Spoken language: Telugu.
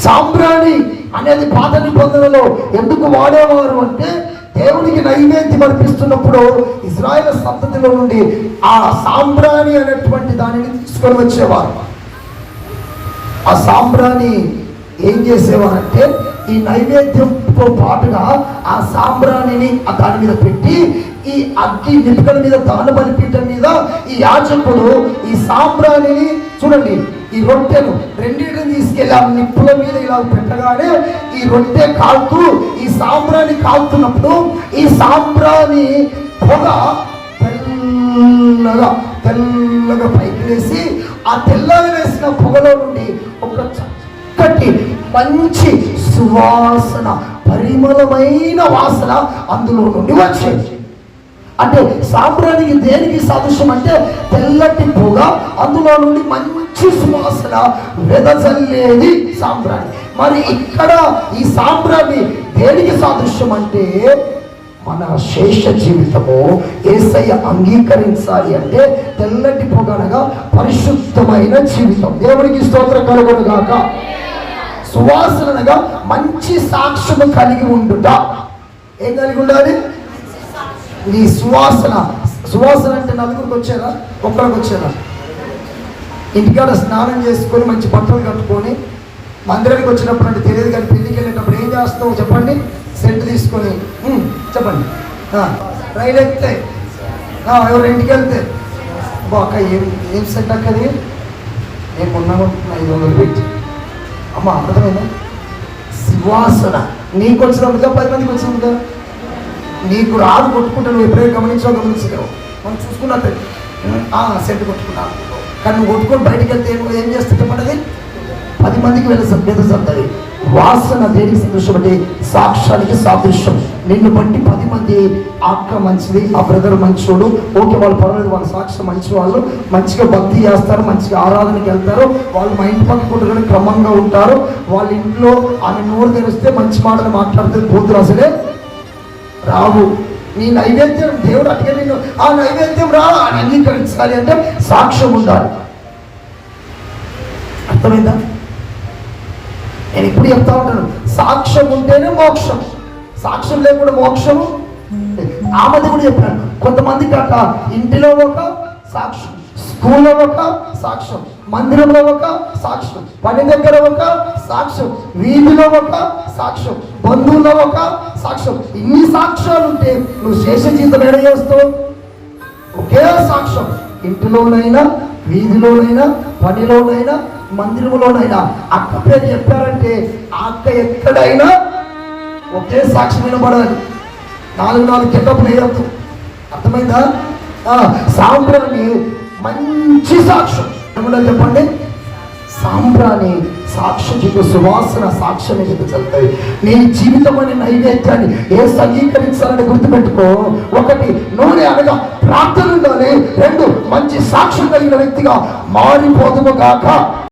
సాంబ్రాణి అనేది పాత నిబంధనలో ఎందుకు వాడేవారు అంటే, దేవునికి నైవేద్యం అర్పిస్తున్నప్పుడు ఇశ్రాయేలు సంతతిలో నుండి ఆ సాంబ్రాణి అనేటువంటి దానిని తీసుకొని వచ్చేవారు. ఆ సాంబ్రాణి ఏం చేసేవారంటే, ఈ నైవేద్యంతో పాటుగా ఆ సాంబ్రాణిని దాని మీద పెట్టి, ఈ అగ్గి నిప్పుల మీద దాన బలిపీఠం మీద ఈ యాజకుడు ఈ సాంబ్రాణిని చూడండి, ఈ రొట్టెను రెండింటిని తీసుకెళ్ళి ఆ నిప్పుల మీద ఇలా పెట్టగానే ఈ రొట్టె కాలుతూ ఈ సాంబ్రాణి కాలుతున్నప్పుడు ఈ సాంబ్రాణి పొగ తెల్లగా పైకి వేసి, ఆ తెల్లగా వేసిన పొగలో నుండి ఒక చక్కటి మంచి సువాసన, పరిమళమైన వాసన అందులో నుండి వచ్చేది. అంటే సాంబ్రాణికి దేనికి సాదృశ్యం అంటే, తెల్లటి పొగ, అందులో నుండి మంచి సువాసన వెదజల్లేది సాంబ్రాణి. మరి ఇక్కడ ఈ సాంబ్రాణి దేనికి సాదృశ్యం అంటే, మన శేష జీవితము యేసయ్య అంగీకరించాలి అంటే తెల్లటి పొగ అనగా పరిశుద్ధమైన జీవితం. దేవునికి స్తోత్రం కలుగును గాక. సువాసన అనగా మంచి సాక్ష్యము కలిగి ఉండుట. ఏం కలిగి ఉండాలి? నీ సువాసన అంటే నలుగురికి వచ్చారా, ఒక్కరికి వచ్చారా? ఇంటికాడ స్నానం చేసుకొని మంచి బట్టలు కట్టుకొని మందిరానికి వచ్చినప్పుడు అంటే తెలియదు, కానీ పెళ్ళికి వెళ్ళేటప్పుడు ఏం చేస్తావు చెప్పండి? సెంట్ తీసుకొని చెప్పండి, రైలు ఎక్కితే ఎవరు ఇంటికి వెళ్తే అక్క ఏం సెంట్ అక్కది, నేను కొన్నాను 500 పెట్టి. అమ్మ అర్థమైందా? సువాసన నీకు వచ్చినట్టుగా 10 మందికి వచ్చినట్టుగా. నీకు రాదు కొట్టుకుంటా, నువ్వు ఎప్పుడైనా గమనించగలవు. మనం చూసుకున్నట్టు సెంట్ కొట్టుకున్నాను, కానీ నువ్వు కొట్టుకొని బయటికి వెళ్తే ఏం చేస్తే చెప్పండి, 10 మందికి వెదజల్లుతుంది. వాసన దేనికి సాదృశ్యం అంటే సాక్ష్యానికి సాదృశ్యం. నిన్ను బట్టి 10 మంది అక్క మంచిది, ఆ బ్రదర్ మంచోడు, ఓకే వాళ్ళు పర్వాలేదు, వాళ్ళ సాక్ష్యం మంచి వాళ్ళు, మంచిగా భక్తి చేస్తారు, మంచిగా ఆరాధనకి వెళ్తారు, వాళ్ళు మా ఇంటి పక్కన క్రమంగా ఉంటారు, వాళ్ళ ఇంట్లో ఆమె నోరు తెరిస్తే మంచి మాటలు మాట్లాడితే కూతురు అసలే రావు. నీ నైవేద్యం దేవుడు అడిగే నిన్ను ఆ నైవేద్యం రా అని అంగీకరించాలి అంటే సాక్ష్యం ఉండాలి. అర్థమైందా? నేను ఇప్పుడు చెప్తా ఉంటాను, సాక్ష్యం ఉంటేనే మోక్షం, సాక్ష్యం లేకుండా మోక్షము. ఆమెది కూడా చెప్పాను, కొంతమందికి అక్క ఇంటిలో ఒక సాక్ష్యం, స్కూల్లో ఒక సాక్ష్యం, మందిరంలో ఒక సాక్ష్యం, పని దగ్గర ఒక సాక్ష్యం, వీధిలో ఒక సాక్ష్యం, బంధువులో ఒక సాక్ష్యం. ఇన్ని సాక్ష్యాలు ఉంటే నువ్వు శేష జీవితం ఏడ చేస్తావు? ఒకే సాక్ష్యం, ఇంటిలోనైనా, వీధిలోనైనా, పనిలోనైనా, మందిరంలోనైనా. అక్క పేరు చెప్పారంటే ఆ అక్క ఎక్కడైనా ఒకే సాక్ష్యం వినబడాలి. 4 చెకప్లు వేయద్దు. అర్థమైందా? సాంబ్రాణి మంచి సాక్ష్యం ఏమన్నా చెప్పండి. సాంబ్రాణి సాక్ష్యం చెప్పు, సువాసన సాక్ష్యం వెదజల్లుతాయి. నీ జీవితం అనే నైవేద్యాన్ని ఏ అంగీకరించాలని గుర్తుపెట్టుకో. 1 నూనె అనగా ప్రార్థన ఉండాలి. 2 మంచి సాక్ష్యం కలిగిన వ్యక్తిగా మారిపోదుము గాక.